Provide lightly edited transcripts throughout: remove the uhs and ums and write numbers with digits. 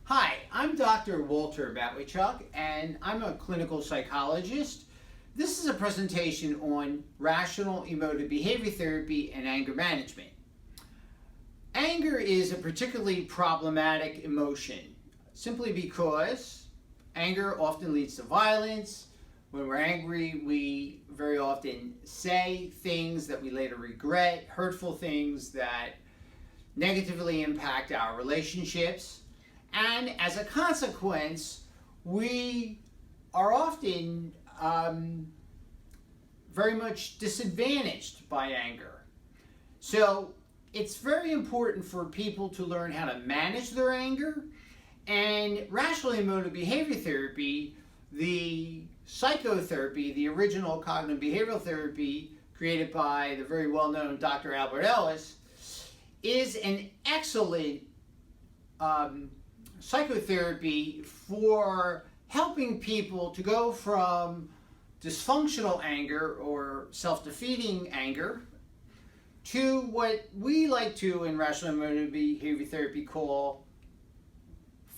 Hi, I'm Dr. Walter Batwichuk, and I'm a clinical psychologist. This is a presentation on rational emotive behavior therapy and anger management. Anger is a particularly problematic emotion, simply because anger often leads to violence. When we're angry, we very often say things that we later regret, hurtful things that negatively impact our relationships. And as a consequence, we are often very much disadvantaged by anger. So it's very important for people to learn how to manage their anger. And rational emotive behavior therapy, the psychotherapy, the original cognitive behavioral therapy created by the very well-known Dr. Albert Ellis, is an excellent psychotherapy for helping people to go from dysfunctional anger or self-defeating anger to what we like to in rational emotive behavior therapy call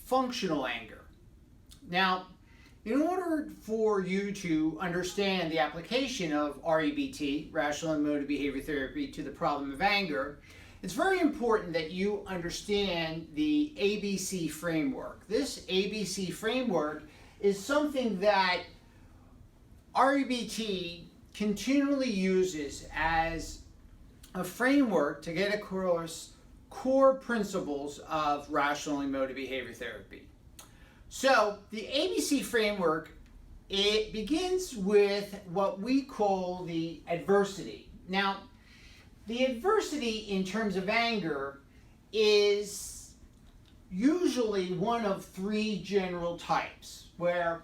functional anger. Now, in order for you to understand the application of REBT, rational emotive behavior therapy, to the problem of anger, it's very important that you understand the ABC framework. This ABC framework is something that REBT continually uses as a framework to get across core principles of rational emotive behavior therapy. So the ABC framework, it begins with what we call the adversity. Now, the adversity in terms of anger is usually one of three general types, where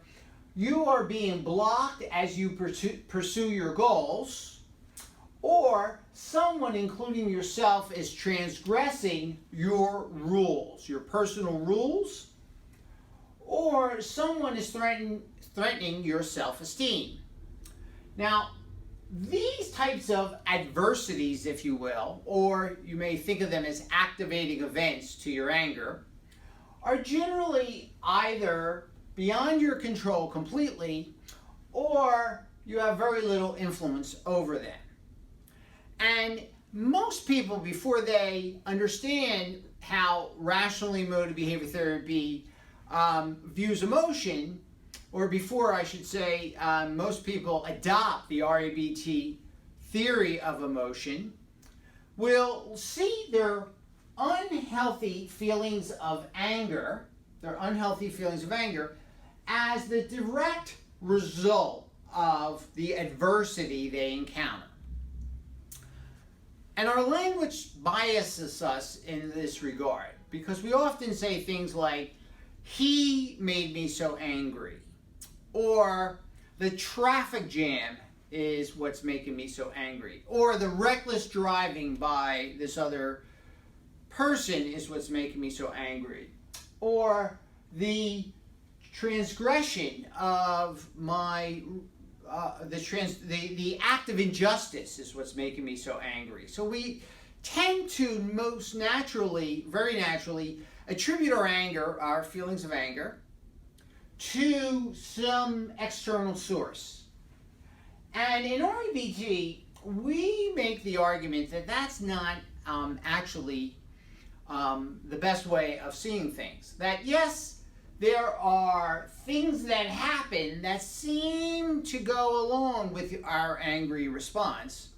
you are being blocked as you pursue your goals, or someone, including yourself, is transgressing your rules, your personal rules, or someone is threatening your self-esteem. Now, these types of adversities, if you will, or you may think of them as activating events to your anger, are generally either beyond your control completely, or you have very little influence over them. And most people, before they understand how rational emotive behavior therapy views emotion, or before I should say, most people adopt the REBT theory of emotion, will see their unhealthy feelings of anger, as the direct result of the adversity they encounter. And our language biases us in this regard, because we often say things like, "He made me so angry," or "the traffic jam is what's making me so angry," or "the reckless driving by this other person is what's making me so angry," or "the transgression of my the act of injustice is what's making me so angry." So we tend to most naturally, very naturally, attribute our anger, our feelings of anger, to some external source. And in REBT, we make the argument that that's not actually the best way of seeing things. That yes, there are things that happen that seem to go along with our angry response,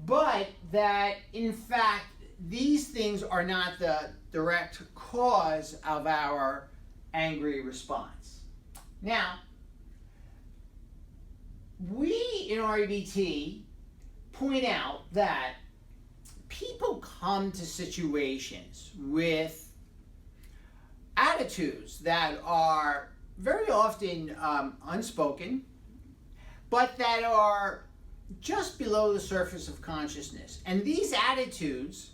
but that in fact these things are not the direct cause of our angry response. Now, we in REBT point out that people come to situations with attitudes that are very often unspoken, but that are just below the surface of consciousness. And these attitudes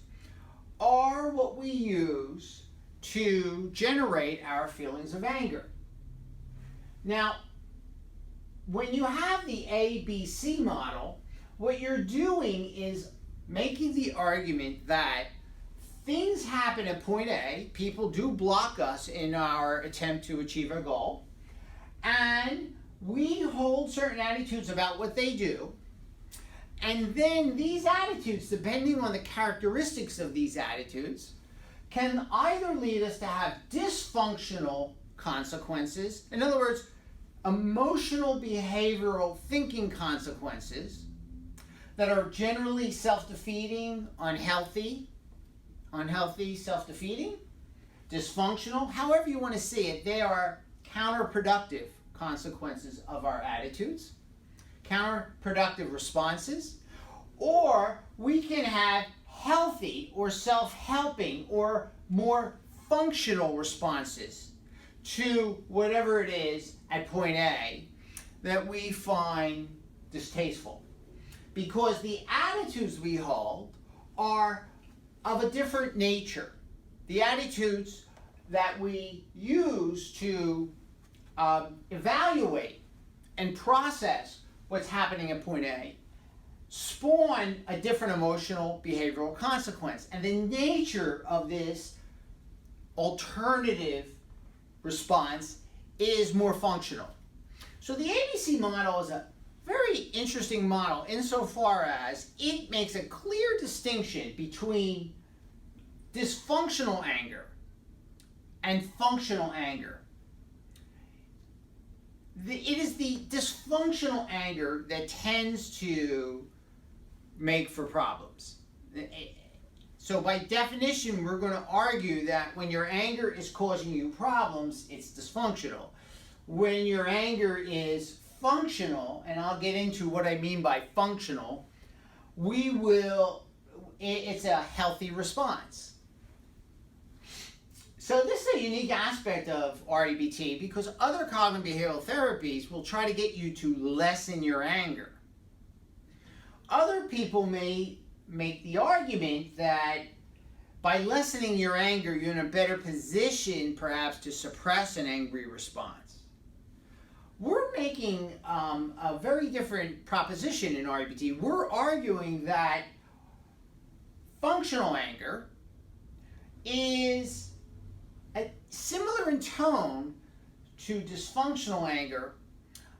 are what we use to generate our feelings of anger. Now, when you have the ABC model, what you're doing is making the argument that things happen at point A. People do block us in our attempt to achieve our goal. And we hold certain attitudes about what they do. And then these attitudes, depending on the characteristics of these attitudes, can either lead us to have dysfunctional consequences. In other words, emotional behavioral thinking consequences that are generally self-defeating, unhealthy, self-defeating, dysfunctional, however you want to see it. They are counterproductive consequences of our attitudes, counterproductive responses, or we can have healthy or self-helping or more functional responses to whatever it is at point A that we find distasteful. Because the attitudes we hold are of a different nature. The attitudes that we use to evaluate and process what's happening at point A spawn a different emotional behavioral consequence. And the nature of this alternative response is more functional. So the ABC model is a very interesting model insofar as it makes a clear distinction between dysfunctional anger and functional anger. It is the dysfunctional anger that tends to make for problems. So by definition, we're going to argue that when your anger is causing you problems, it's dysfunctional. When your anger is functional, and I'll get into what I mean by functional, it's a healthy response. So this is a unique aspect of REBT because other cognitive behavioral therapies will try to get you to lessen your anger. Other people may make the argument that by lessening your anger, you're in a better position perhaps to suppress an angry response. We're making a very different proposition in REBT. We're arguing that functional anger is similar in tone to dysfunctional anger,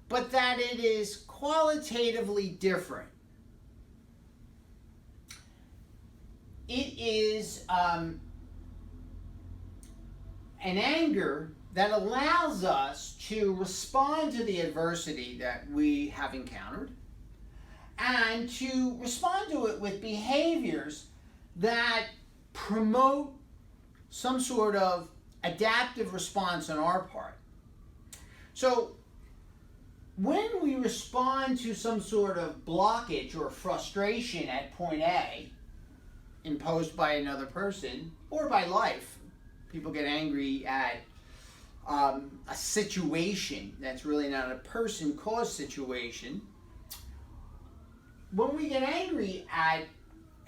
but that it is qualitatively different. It is an anger that allows us to respond to the adversity that we have encountered and to respond to it with behaviors that promote some sort of adaptive response on our part. So when we respond to some sort of blockage or frustration at point A imposed by another person or by life, people get angry at a situation that's really not a person-caused situation. When we get angry at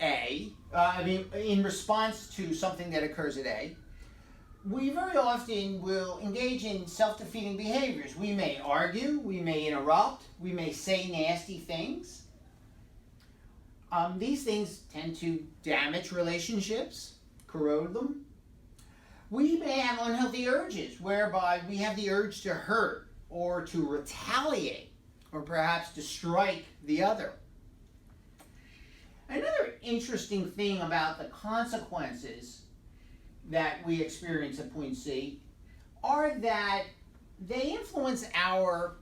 in response to something that occurs at A, we very often will engage in self-defeating behaviors. We may argue, we may interrupt, we may say nasty things. These things tend to damage relationships, corrode them. We may have unhealthy urges, whereby we have the urge to hurt or to retaliate or perhaps to strike the other. Another interesting thing about the consequences that we experience at point C are that they influence our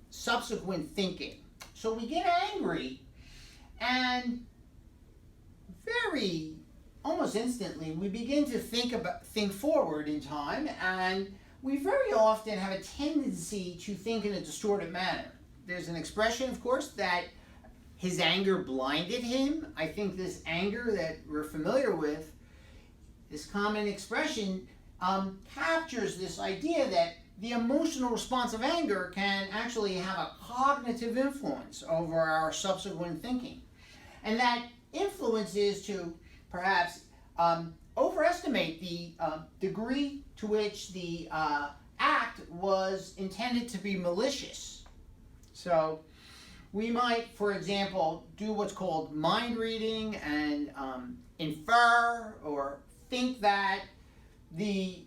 subsequent thinking. So we get angry and almost instantly, we begin to think forward in time, and we very often have a tendency to think in a distorted manner. There's an expression, of course, that his anger blinded him. I think this anger that we're familiar with, this common expression, captures this idea that the emotional response of anger can actually have a cognitive influence over our subsequent thinking. And that influence is to perhaps overestimate the degree to which the act was intended to be malicious. So we might, for example, do what's called mind reading and infer or think that the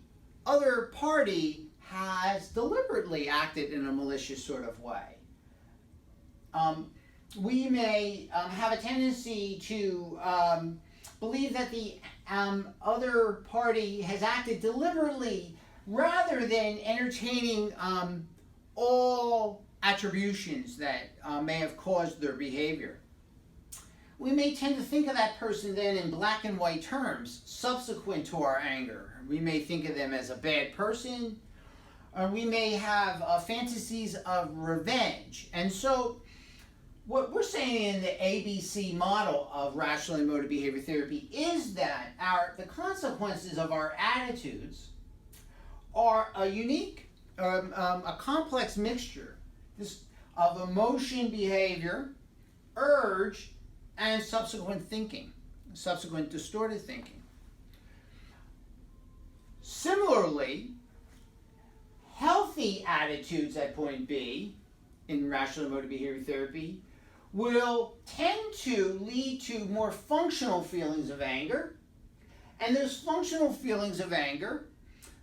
other party has deliberately acted in a malicious sort of way. We may have a tendency to believe that the other party has acted deliberately rather than entertaining all attributions that may have caused their behavior. We may tend to think of that person then in black and white terms subsequent to our anger. We may think of them as a bad person, or we may have fantasies of revenge. And so what we're saying in the ABC model of rational emotive behavior therapy is that the consequences of our attitudes are a unique, a complex mixture of emotion, behavior, urge, and subsequent thinking, subsequent distorted thinking. Similarly, healthy attitudes at point B in rational emotive behavior therapy will tend to lead to more functional feelings of anger, and those functional feelings of anger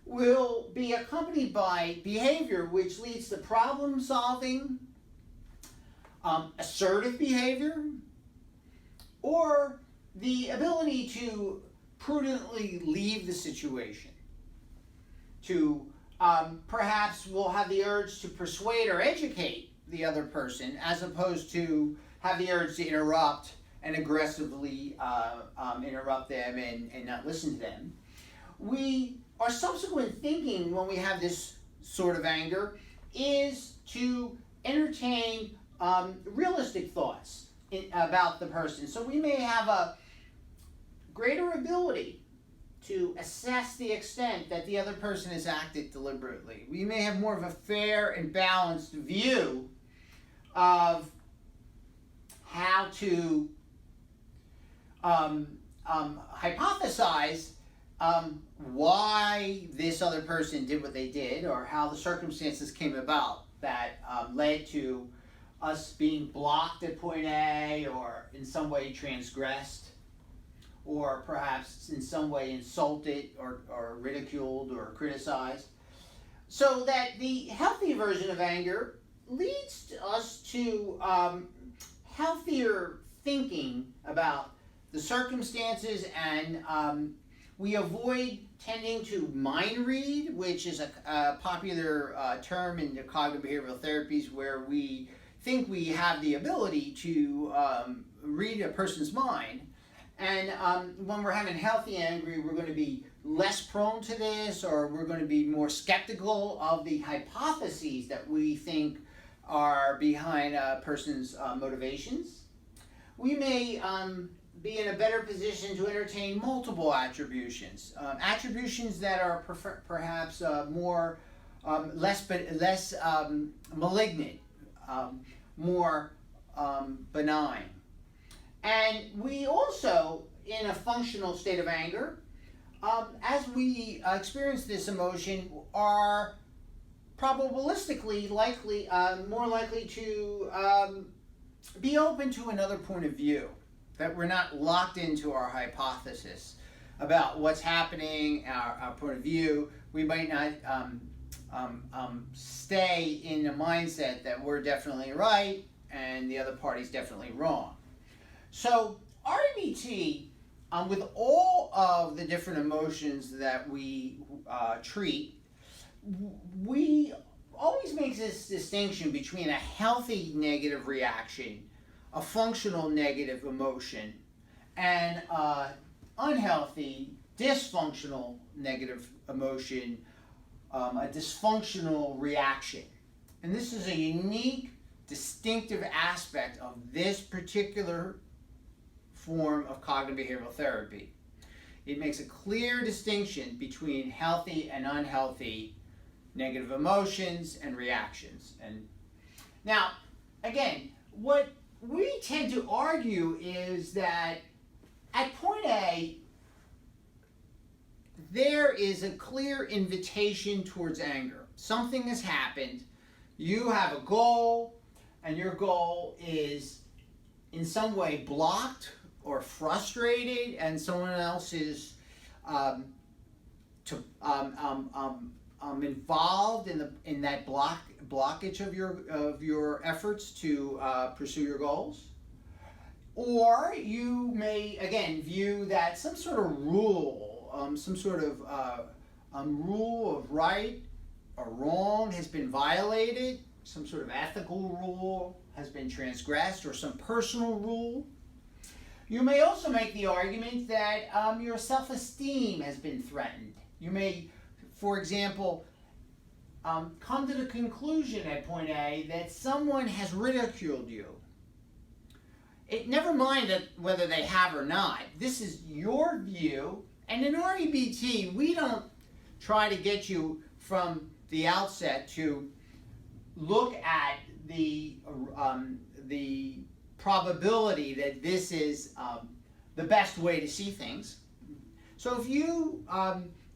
will be accompanied by behavior which leads to problem solving, assertive behavior, or the ability to prudently leave the situation, to perhaps will have the urge to persuade or educate the other person as opposed to have the urge to interrupt and aggressively interrupt them and not listen to them. Our subsequent thinking when we have this sort of anger is to entertain realistic thoughts about the person. So we may have a greater ability to assess the extent that the other person has acted deliberately. We may have more of a fair and balanced view of how to hypothesize why this other person did what they did, or how the circumstances came about that led to us being blocked at point A, or in some way transgressed, or perhaps in some way insulted or ridiculed or criticized. So that the healthy version of anger leads us to healthier thinking about the circumstances, and we avoid tending to mind read, which is a popular term in the cognitive behavioral therapies, where we think we have the ability to read a person's mind. And when we're having healthy anger, we're going to be less prone to this, or we're going to be more skeptical of the hypotheses that we think are behind a person's motivations. We may be in a better position to entertain multiple attributions, attributions that are perhaps more less malignant, more benign. And we also, in a functional state of anger, as we experience this emotion, are probabilistically more likely to be open to another point of view, that we're not locked into our hypothesis about what's happening, our point of view. We might not stay in the mindset that we're definitely right and the other party's definitely wrong. So REBT, with all of the different emotions that we treat, we always make this distinction between a healthy negative reaction, a functional negative emotion, and unhealthy, dysfunctional negative emotion, a dysfunctional reaction. And this is a unique, distinctive aspect of this particular form of cognitive behavioral therapy. It makes a clear distinction between healthy and unhealthy negative emotions and reactions. And now, again, what we tend to argue is that at point A, there is a clear invitation towards anger. Something has happened. You have a goal, and your goal is in some way blocked or frustrated, and someone else is involved in that blockage of your efforts to pursue your goals. Or you may, again, view that some sort of rule, some sort of rule of right or wrong has been violated, some sort of ethical rule has been transgressed, or some personal rule. You may also make the argument that your self-esteem has been threatened. You may, for example, come to the conclusion at point A that someone has ridiculed you. Never mind that whether they have or not. This is your view, and in REBT, we don't try to get you from the outset to look at the probability that this is the best way to see things. So if you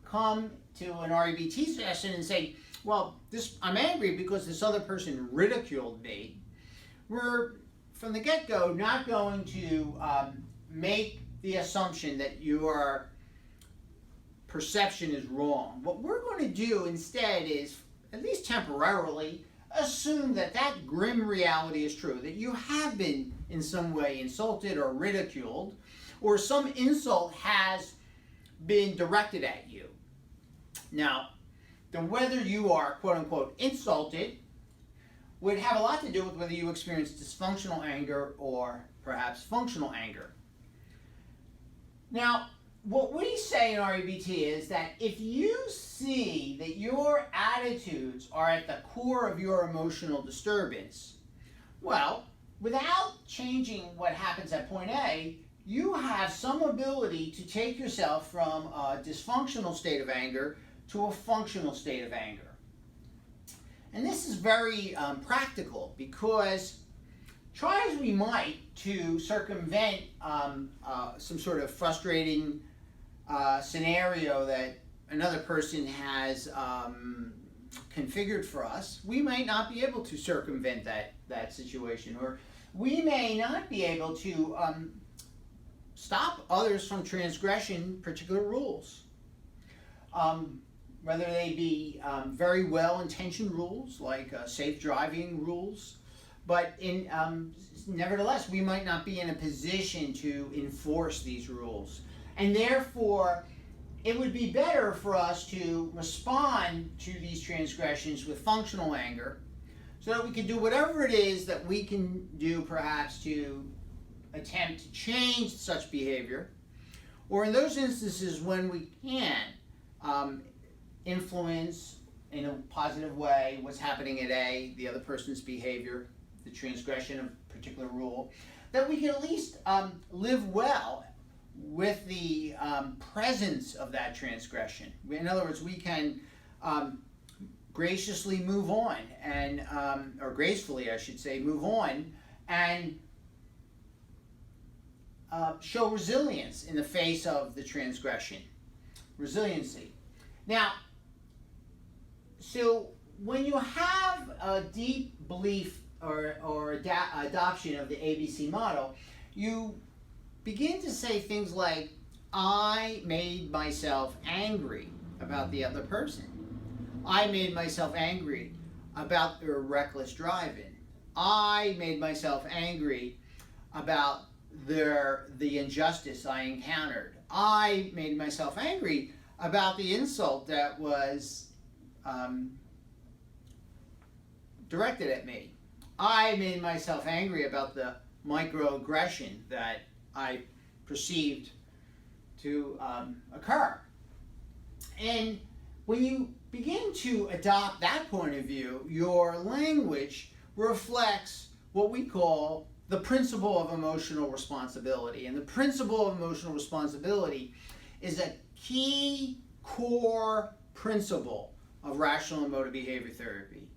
come to an REBT session and say, well, I'm angry because this other person ridiculed me, we're from the get-go not going to make the assumption that your perception is wrong. What we're going to do instead is, at least temporarily, assume that that grim reality is true, that you have been in some way insulted or ridiculed, or some insult has been directed at you. Now, whether you are quote-unquote insulted would have a lot to do with whether you experience dysfunctional anger or perhaps functional anger. Now, what we say in REBT is that if you see that your attitudes are at the core of your emotional disturbance, well, without changing what happens at point A, you have some ability to take yourself from a dysfunctional state of anger to a functional state of anger. And this is very practical, because try as we might to circumvent some sort of frustrating scenario that another person has configured for us, we might not be able to circumvent that situation, or we may not be able to stop others from transgressing particular rules. Whether they be very well-intentioned rules, like safe driving rules, but nevertheless, we might not be in a position to enforce these rules. And therefore, it would be better for us to respond to these transgressions with functional anger, so that we can do whatever it is that we can do, perhaps to attempt to change such behavior, or in those instances when we can influence in a positive way what's happening at A, the other person's behavior, the transgression of a particular rule, that we can at least live well with the presence of that transgression. In other words, we can graciously move on, and or gracefully, I should say, move on and show resilience in the face of the transgression. Resiliency. Now, so when you have a deep belief or adoption of the ABC model, you begin to say things like, I made myself angry about the other person. I made myself angry about their reckless driving. I made myself angry about the injustice I encountered. I made myself angry about the insult that was directed at me. I made myself angry about the microaggression that I perceived to occur. And when you begin to adopt that point of view, your language reflects what we call the principle of emotional responsibility. And the principle of emotional responsibility is a key core principle of rational emotive behavior therapy.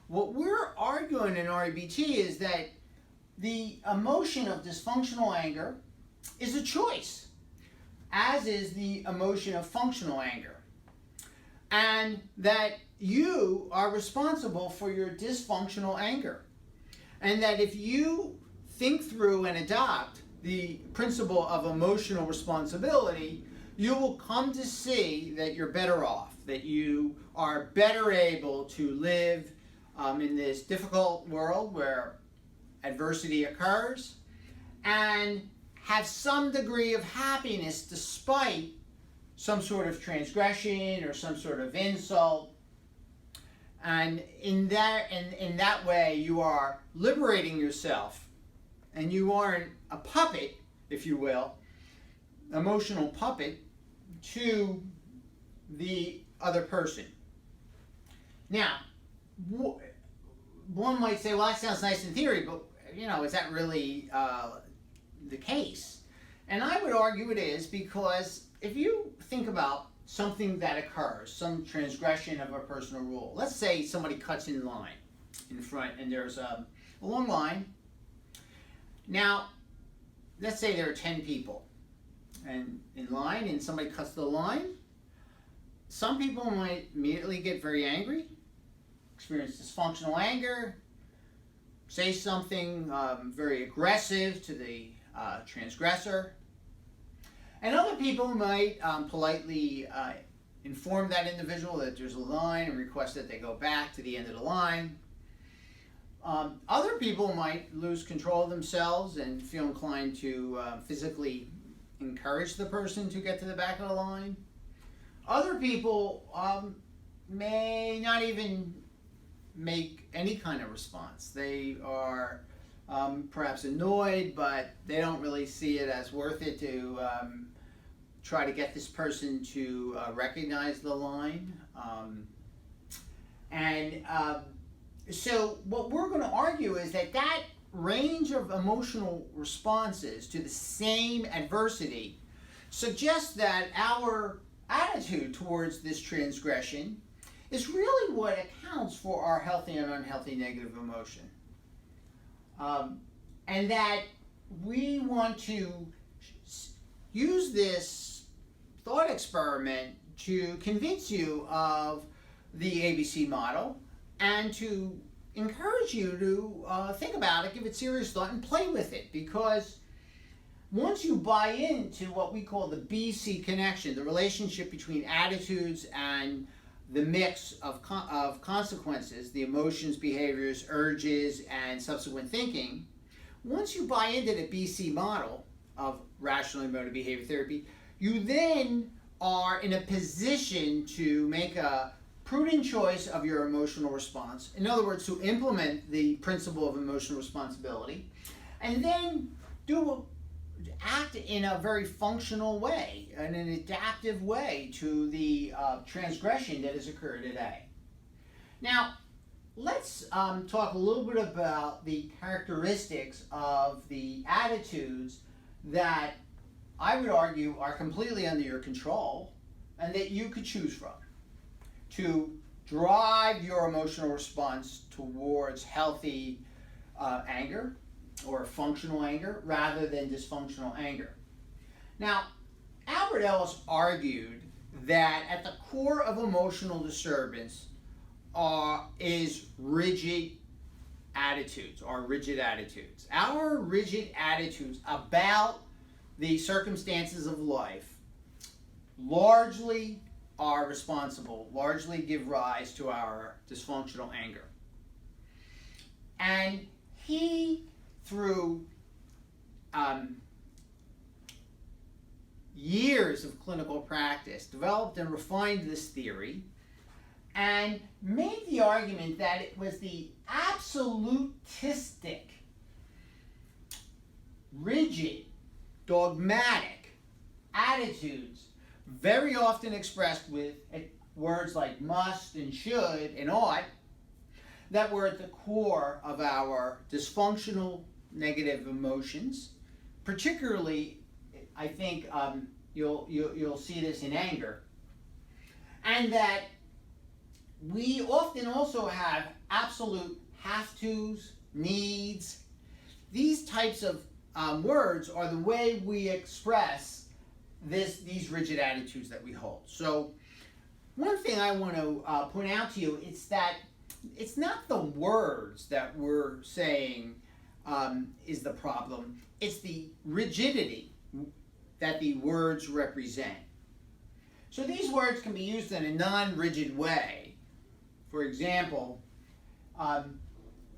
What we're arguing in REBT is that the emotion of dysfunctional anger is a choice, as is the emotion of functional anger, and that you are responsible for your dysfunctional anger, and that if you think through and adopt the principle of emotional responsibility, you will come to see that you're better off, that you are better able to live in this difficult world where adversity occurs, and have some degree of happiness despite some sort of transgression or some sort of insult. And in that way, you are liberating yourself, and you aren't a puppet, if you will, emotional puppet to the other person. Now, one might say, well, that sounds nice in theory, but is that really the case? And I would argue it is, because if you think about something that occurs, some transgression of a personal rule. Let's say somebody cuts in line in front, and there's a long line. Now, let's say there are 10 people and in line, and somebody cuts the line. Some people might immediately get very angry, experience dysfunctional anger, say something very aggressive to the transgressor. And other people might politely inform that individual that there's a line and request that they go back to the end of the line. Other people might lose control of themselves and feel inclined to physically encourage the person to get to the back of the line. Other people may not even make any kind of response. They are perhaps annoyed, but they don't really see it as worth it to try to get this person to recognize the line. So what we're going to argue is that range of emotional responses to the same adversity suggests that our attitude towards this transgression is really what accounts for our healthy and unhealthy negative emotion. And that we want to use this thought experiment to convince you of the ABC model and to encourage you to think about it, give it serious thought, and play with it. Because once you buy into what we call the BC connection, the relationship between attitudes and the mix of consequences, the emotions, behaviors, urges, and subsequent thinking, once you buy into the BC model of rational emotive behavior therapy, you then are in a position to make a prudent choice of your emotional response. In other words, to implement the principle of emotional responsibility, and then act in a very functional way, in an adaptive way to the transgression that has occurred today. Now, let's talk a little bit about the characteristics of the attitudes that I would argue are completely under your control and that you could choose from to drive your emotional response towards healthy anger or functional anger rather than dysfunctional anger. Now, Albert Ellis argued that at the core of emotional disturbance is rigid attitudes. Our rigid attitudes about the circumstances of life largely give rise to our dysfunctional anger. And he, through years of clinical practice, developed and refined this theory and made the argument that it was the absolutistic, rigid, dogmatic attitudes, very often expressed with words like must and should and ought, that were at the core of our dysfunctional negative emotions. Particularly, I think you'll see this in anger, and that we often also have absolute have-tos, needs. These types of words are the way we express these rigid attitudes that we hold. So one thing I want to point out to you is that it's not the words that we're saying is the problem. It's the rigidity that the words represent. So these words can be used in a non-rigid way. For example,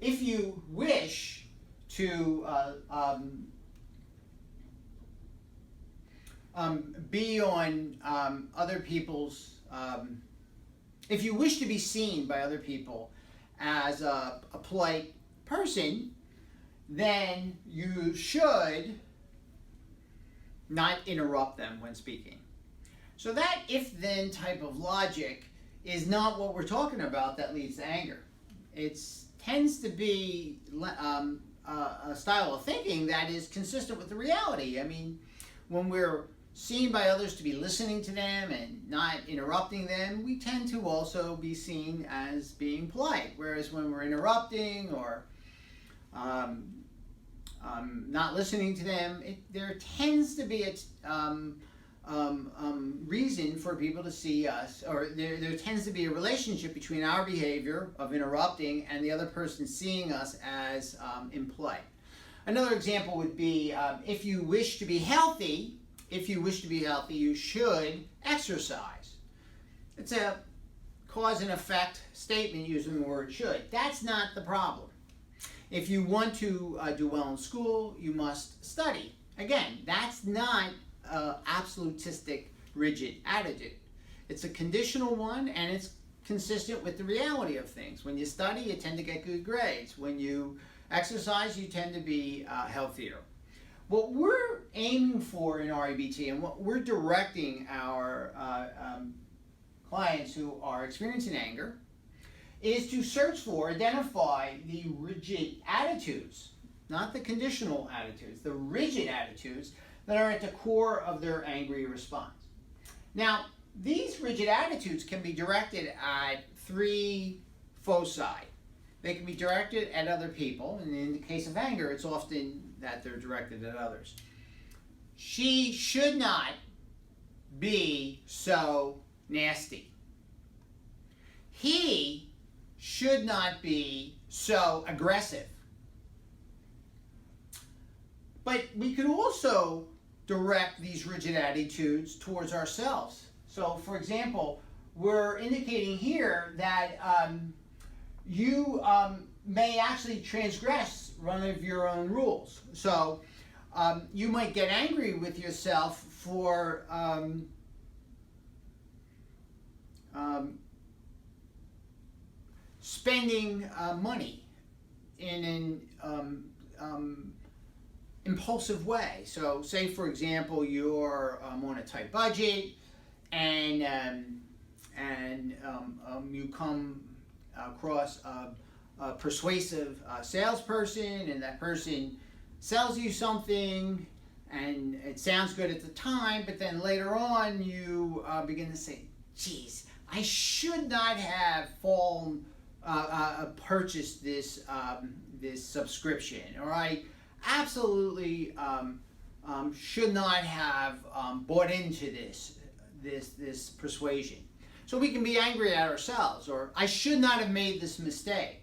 if you wish to be on other people's, if you wish to be seen by other people as a polite person, then you should not interrupt them when speaking. So that if-then type of logic is not what we're talking about that leads to anger. It tends to be a style of thinking that is consistent with the reality. I mean, when we're seen by others to be listening to them and not interrupting them, we tend to also be seen as being polite. Whereas when we're interrupting or not listening to them, there tends to be a reason for people to see us, or there tends to be a relationship between our behavior of interrupting and the other person seeing us as impolite. Another example would be if you wish to be healthy, you should exercise. It's a cause and effect statement using the word should. That's not the problem. If you want to do well in school, you must study. Again, that's not an absolutistic, rigid attitude. It's a conditional one, and it's consistent with the reality of things. When you study, you tend to get good grades. When you exercise, you tend to be healthier. What we're aiming for in REBT and what we're directing our clients who are experiencing anger is to search for, identify the rigid attitudes, not the conditional attitudes, the rigid attitudes that are at the core of their angry response. Now, these rigid attitudes can be directed at three foci. They can be directed at other people, and in the case of anger, it's often that they're directed at others. She should not be so nasty. He should not be so aggressive. But we could also direct these rigid attitudes towards ourselves. So, for example, we're indicating here that you may actually transgress one of your own rules. So you might get angry with yourself for spending money in an impulsive way. So say, for example, you're on a tight budget and you come across a persuasive salesperson, and that person sells you something and it sounds good at the time, but then later on you begin to say, geez, I should not have purchased this subscription, or I absolutely should not have bought into this persuasion. So we can be angry at ourselves, or I should not have made this mistake,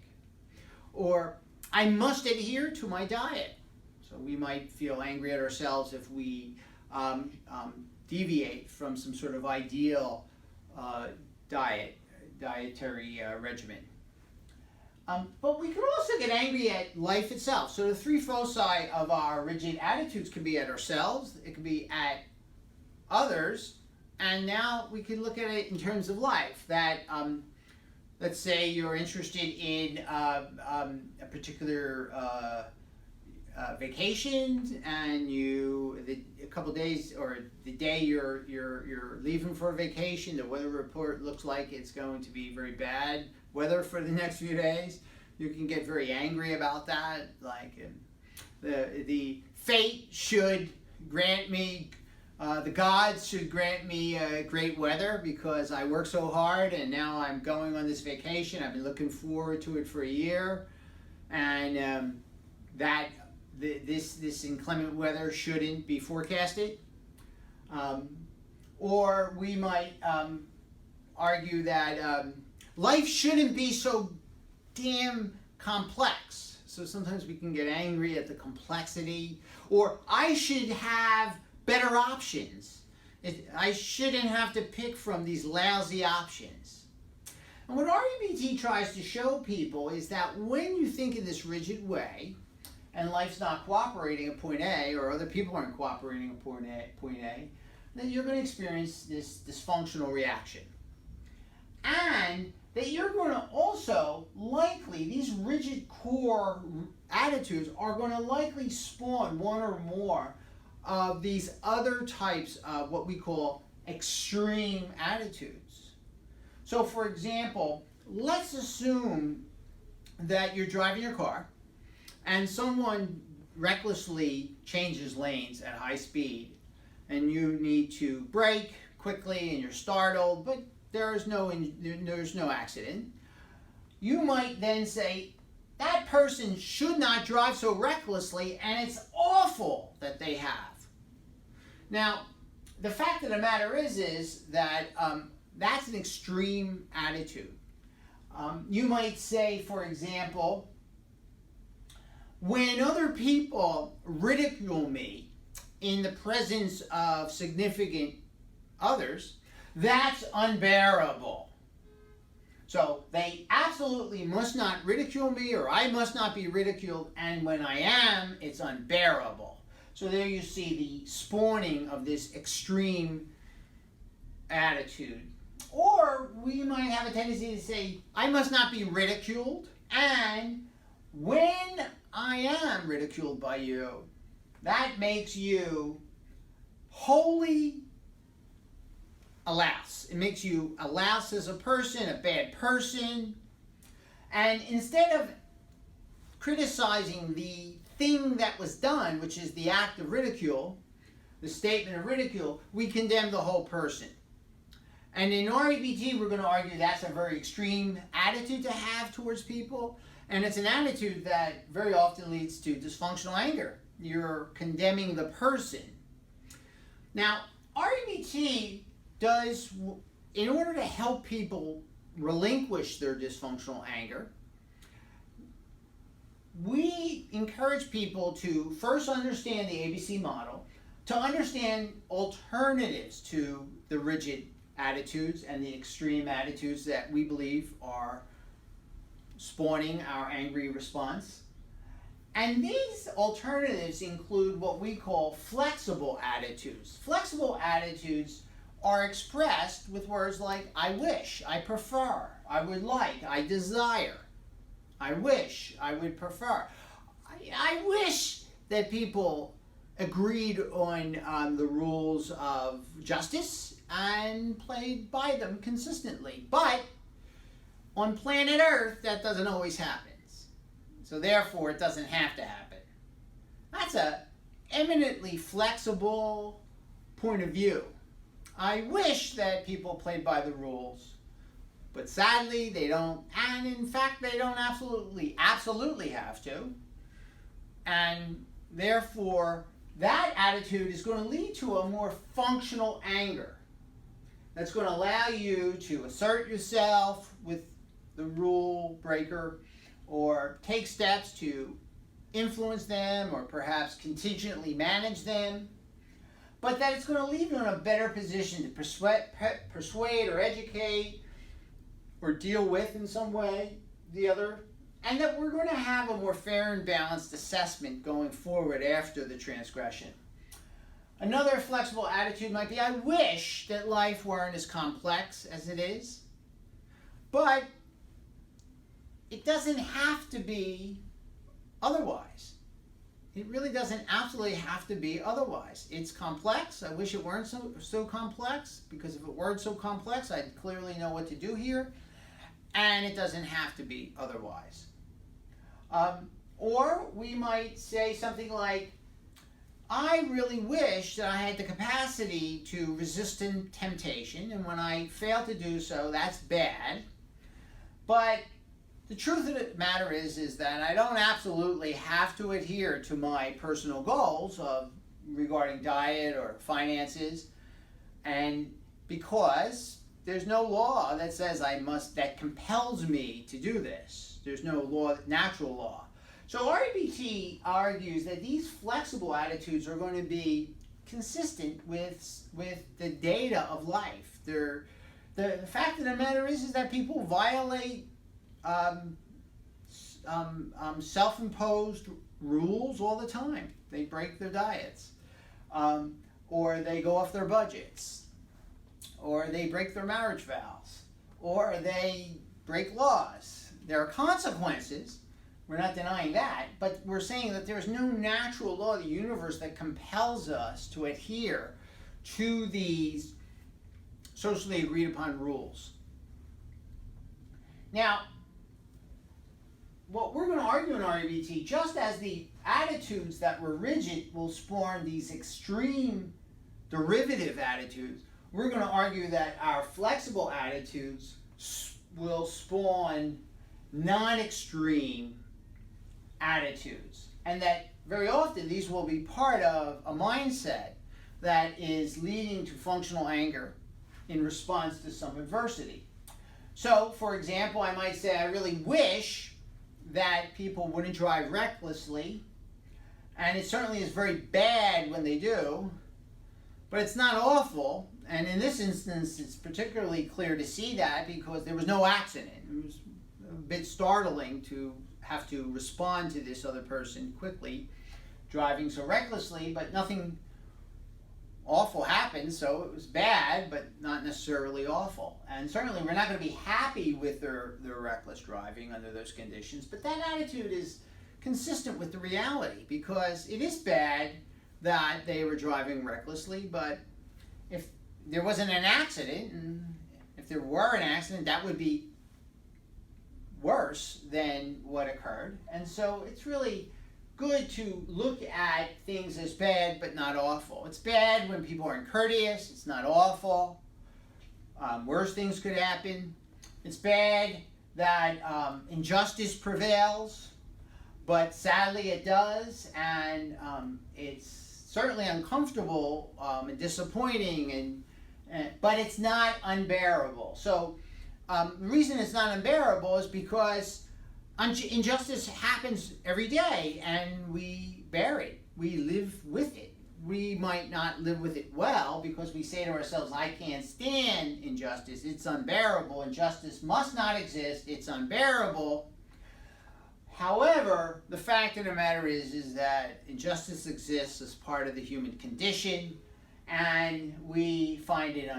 or I must adhere to my diet. So we might feel angry at ourselves if we deviate from some sort of ideal dietary regimen. But we can also get angry at life itself. So the three foci of our rigid attitudes can be at ourselves, it can be at others, and now we can look at it in terms of life. That let's say you're interested in a particular vacation, and a couple days or the day you're leaving for a vacation, the weather report looks like it's going to be very bad weather for the next few days. You can get very angry about that. Like the fate should grant me. The gods should grant me great weather because I worked so hard and now I'm going on this vacation. I've been looking forward to it for a year, and this inclement weather shouldn't be forecasted. Or we might argue that life shouldn't be so damn complex. So sometimes we can get angry at the complexity, or I should have better options. I shouldn't have to pick from these lousy options. And what REBT tries to show people is that when you think in this rigid way, and life's not cooperating at point A, or other people aren't cooperating at point A, then you're going to experience this dysfunctional reaction. And that you're going to also likely, these rigid core attitudes are going to likely spawn one or more of these other types of what we call extreme attitudes. So for example, let's assume that you're driving your car and someone recklessly changes lanes at high speed and you need to brake quickly and you're startled, but there's no accident. You might then say, that person should not drive so recklessly and it's awful that they have. Now, the fact of the matter is that that's an extreme attitude. You might say, for example, when other people ridicule me in the presence of significant others, that's unbearable. So they absolutely must not ridicule me, or I must not be ridiculed, and when I am, it's unbearable. So there you see the spawning of this extreme attitude. Or we might have a tendency to say, I must not be ridiculed, and when I am ridiculed by you, that makes you wholly a louse. It makes you a louse as a person, a bad person. And instead of criticizing the thing that was done, which is the act of ridicule, the statement of ridicule, we condemn the whole person. And in REBT, we're going to argue that's a very extreme attitude to have towards people. And it's an attitude that very often leads to dysfunctional anger. You're condemning the person. Now, REBT does, in order to help people relinquish their dysfunctional anger, we encourage people to first understand the ABC model, to understand alternatives to the rigid attitudes and the extreme attitudes that we believe are spawning our angry response. And these alternatives include what we call flexible attitudes. Flexible attitudes are expressed with words like I wish, I prefer, I would like, I desire. I wish, I would prefer. I wish that people agreed on the rules of justice and played by them consistently. But on planet Earth, that doesn't always happen. So therefore, it doesn't have to happen. That's an eminently flexible point of view. I wish that people played by the rules, but sadly they don't, and in fact they don't absolutely have to. And therefore, that attitude is going to lead to a more functional anger that's going to allow you to assert yourself with the rule breaker, or take steps to influence them, or perhaps contingently manage them, but that it's going to leave you in a better position to persuade or educate or deal with in some way the other, and that we're going to have a more fair and balanced assessment going forward after the transgression. Another flexible attitude might be, I wish that life weren't as complex as it is, but it doesn't have to be otherwise. It really doesn't absolutely have to be otherwise. It's complex. I wish it weren't so complex, because if it weren't so complex, I'd clearly know what to do here. And it doesn't have to be otherwise. Or we might say something like, I really wish that I had the capacity to resist temptation, and when I fail to do so, that's bad. But the truth of the matter is that I don't absolutely have to adhere to my personal goals regarding diet or finances, and because there's no law that says that compels me to do this. There's no law, natural law. So REBT argues that these flexible attitudes are going to be consistent with the data of life. The fact of the matter is that people violate self-imposed rules all the time. They break their diets, or they go off their budgets, or they break their marriage vows, or they break laws. There are consequences. We're not denying that, but we're saying that there's no natural law of the universe that compels us to adhere to these socially agreed upon rules. Now, what we're going to argue in REBT, just as the attitudes that were rigid will spawn these extreme derivative attitudes, we're going to argue that our flexible attitudes will spawn non-extreme attitudes, and that very often these will be part of a mindset that is leading to functional anger in response to some adversity. So, for example, I might say, I really wish that people wouldn't drive recklessly, and it certainly is very bad when they do, but it's not awful. And in this instance, it's particularly clear to see that because there was no accident. It was a bit startling to have to respond to this other person quickly driving so recklessly, but nothing awful happened, so it was bad, but not necessarily awful. And certainly we're not going to be happy with their reckless driving under those conditions, but that attitude is consistent with the reality, because it is bad that they were driving recklessly, but if there wasn't an accident, and if there were an accident, that would be worse than what occurred. And so it's really good to look at things as bad but not awful. It's bad when people are uncourteous. It's not awful. Worse things could happen. It's bad that injustice prevails, but sadly it does, and it's certainly uncomfortable and disappointing, but it's not unbearable. So the reason it's not unbearable is because injustice happens every day, and we bear it. We live with it. We might not live with it well because we say to ourselves, I can't stand injustice. It's unbearable. Injustice must not exist. It's unbearable. However, the fact of the matter is that injustice exists as part of the human condition, and we find it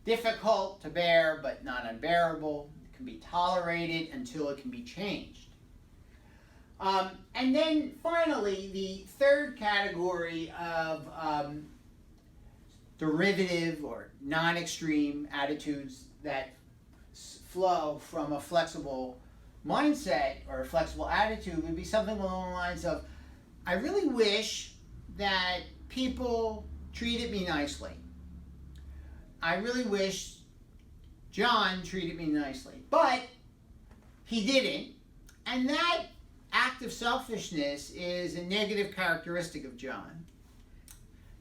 difficult to bear, but not unbearable. It can be tolerated until it can be changed. And then finally, the third category of derivative or non-extreme attitudes that flow from a flexible mindset or a flexible attitude would be something along the lines of, I really wish that people treated me nicely. I really wish John treated me nicely, but he didn't. And that act of selfishness is a negative characteristic of John.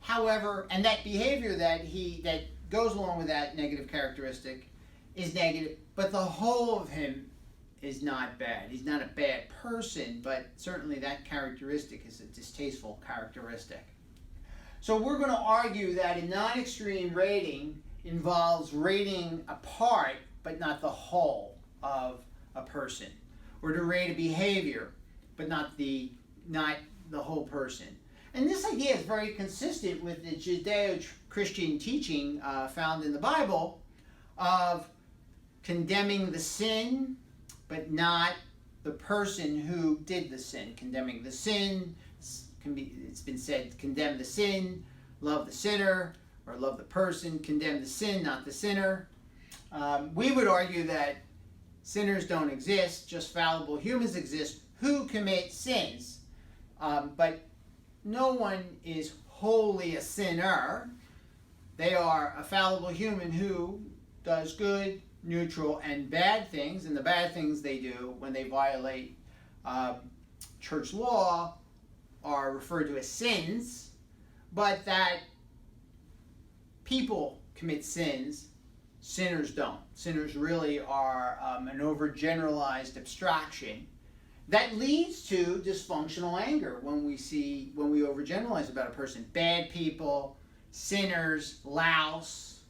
However, and that behavior that goes along with that negative characteristic is negative, but the whole of him is not bad. He's not a bad person, but certainly that characteristic is a distasteful characteristic. So we're going to argue that a non-extreme rating involves rating a part, but not the whole of a person, or to rate a behavior, but not the whole person. And this idea is very consistent with the Judeo-Christian teaching found in the Bible of condemning the sin, but not the person who did the sin. Condemning the sin, it's been said, condemn the sin, love the sinner, or love the person, condemn the sin, not the sinner. We would argue that sinners don't exist, just fallible humans exist who commit sins. But no one is wholly a sinner. They are a fallible human who does good, neutral, and bad things. And the bad things they do when they violate church law are referred to as sins. But that people commit sins, sinners don't. Sinners really are an overgeneralized abstraction. that leads to dysfunctional anger when we overgeneralize about a person. Bad people, sinners, louse.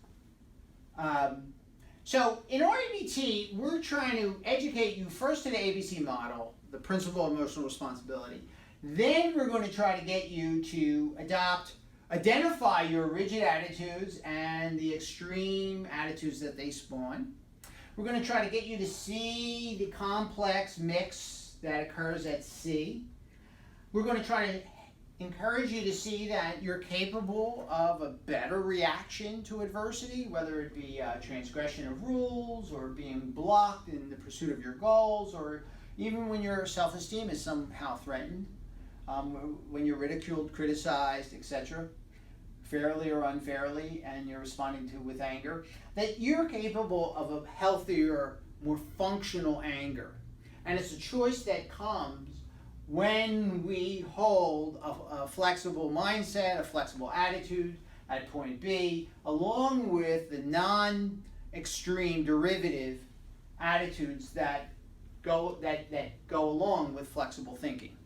So in REBT, we're trying to educate you first to the ABC model, the principle of emotional responsibility. Then we're going to try to get you to identify your rigid attitudes and the extreme attitudes that they spawn. We're going to try to get you to see the complex mix that occurs at C. We're going to try to encourage you to see that you're capable of a better reaction to adversity, whether it be transgression of rules or being blocked in the pursuit of your goals, or even when your self-esteem is somehow threatened, when you're ridiculed, criticized, etc., fairly or unfairly, and you're responding to with anger, that you're capable of a healthier, more functional anger. And it's a choice that comes when we hold a flexible mindset, a flexible attitude at point B, along with the non-extreme derivative attitudes that go along with flexible thinking.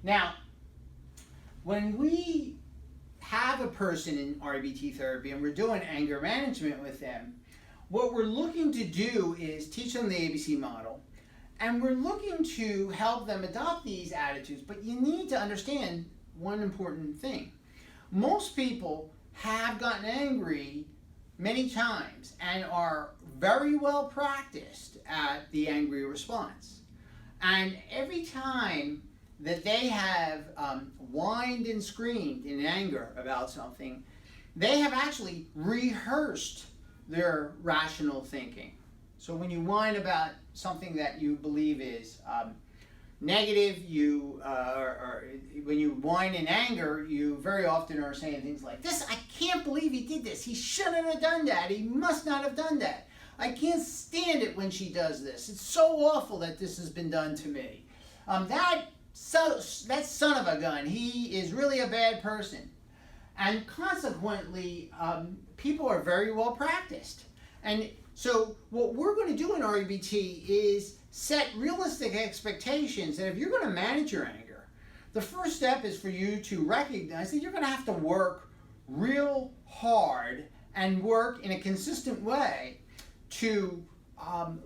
Now, when we have a person in REBT therapy and we're doing anger management with them, what we're looking to do is teach them the ABC model, and we're looking to help them adopt these attitudes. But you need to understand one important thing. Most people have gotten angry many times and are very well practiced at the angry response. And every time that they have whined and screamed in anger about something, they have actually rehearsed their rational thinking. So when you whine about something that you believe is negative, or when you whine in anger, you very often are saying things like, "This, I can't believe he did this. He shouldn't have done that. He must not have done that. I can't stand it when she does this. It's so awful that this has been done to me. That son of a gun, he is really a bad person." And consequently, people are very well practiced. And so what we're going to do in REBT is set realistic expectations that if you're going to manage your anger, the first step is for you to recognize that you're going to have to work real hard and work in a consistent way to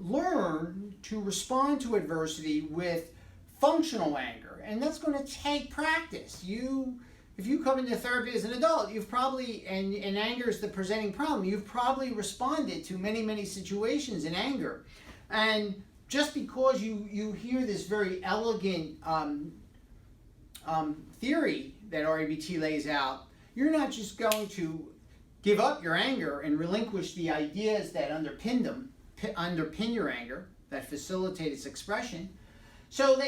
learn to respond to adversity with functional anger. And that's going to take practice. If you come into therapy as an adult, you've probably, and anger is the presenting problem, you've probably responded to many, many situations in anger. And just because you hear this very elegant theory that REBT lays out, you're not just going to give up your anger and relinquish the ideas that underpin your anger, that facilitate its expression. So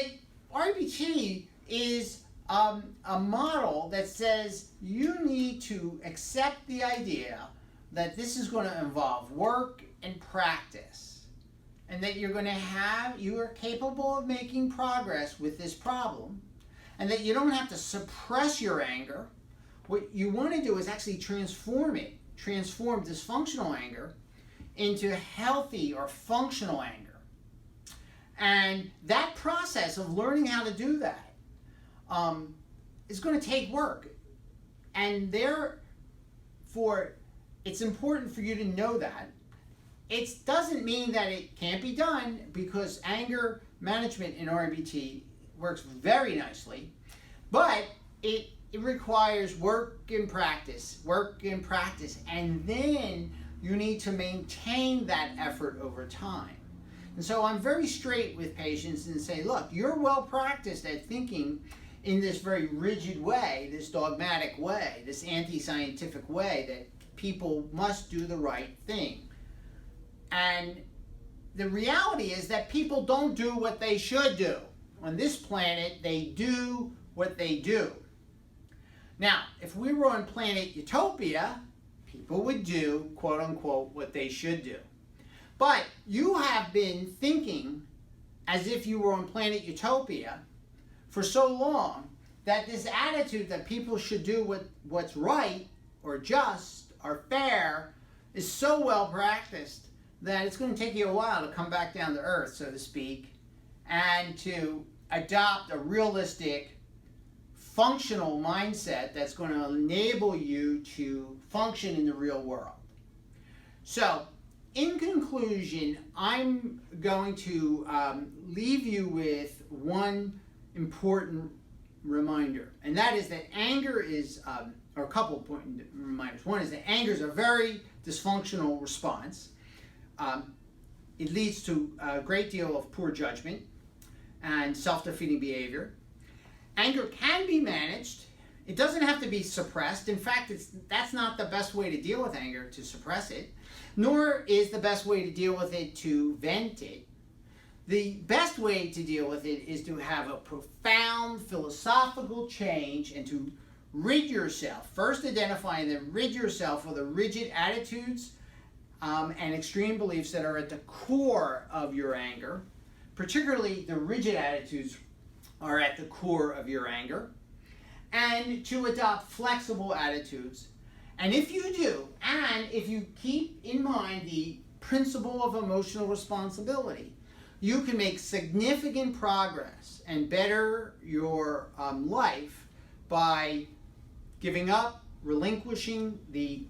REBT is a model that says you need to accept the idea that this is going to involve work and practice, and that you are capable of making progress with this problem, and that you don't have to suppress your anger. What you want to do is actually transform dysfunctional anger into healthy or functional anger. And that process of learning how to do that is going to take work. And therefore, it's important for you to know that. It doesn't mean that it can't be done, because anger management in REBT works very nicely, but it requires work and practice, and then you need to maintain that effort over time. And so I'm very straight with patients and say, look, you're well practiced at thinking in this very rigid way, this dogmatic way, this anti-scientific way that people must do the right thing. And the reality is that people don't do what they should do. On this planet, they do what they do. Now, if we were on planet Utopia, people would do, quote unquote, what they should do. But you have been thinking as if you were on planet Utopia for so long that this attitude that people should do what's right or just or fair is so well practiced that it's going to take you a while to come back down to earth, so to speak, and to adopt a realistic, functional mindset that's going to enable you to function in the real world. So, in conclusion, I'm going to leave you with one important reminder, and that is that anger is, or a couple of reminders. One is that anger is a very dysfunctional response. It leads to a great deal of poor judgment and self-defeating behavior. Anger can be managed. It doesn't have to be suppressed. In fact, that's not the best way to deal with anger, to suppress it, nor is the best way to deal with it to vent it. The best way to deal with it is to have a profound philosophical change and to rid yourself, first identify and then rid yourself of the rigid attitudes and extreme beliefs that are at the core of your anger. Particularly the rigid attitudes are at the core of your anger. And to adopt flexible attitudes. And if you do, and if you keep in mind the principle of emotional responsibility, you can make significant progress and better your life by giving up, relinquishing the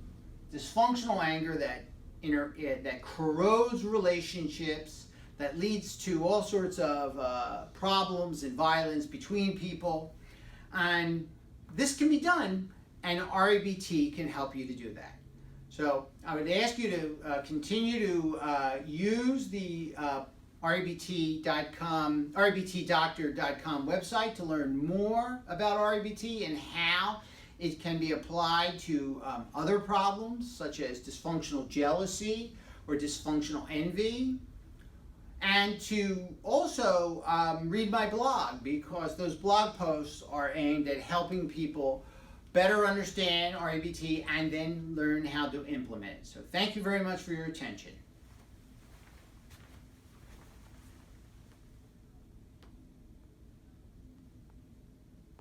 dysfunctional anger that corrodes relationships, that leads to all sorts of problems and violence between people. And this can be done, and REBT can help you to do that. So I would ask you to continue to use the REBT.com, REBTdoctor.com website to learn more about REBT and how it can be applied to other problems such as dysfunctional jealousy or dysfunctional envy. And to also read my blog, because those blog posts are aimed at helping people better understand REBT and then learn how to implement it. So thank you very much for your attention.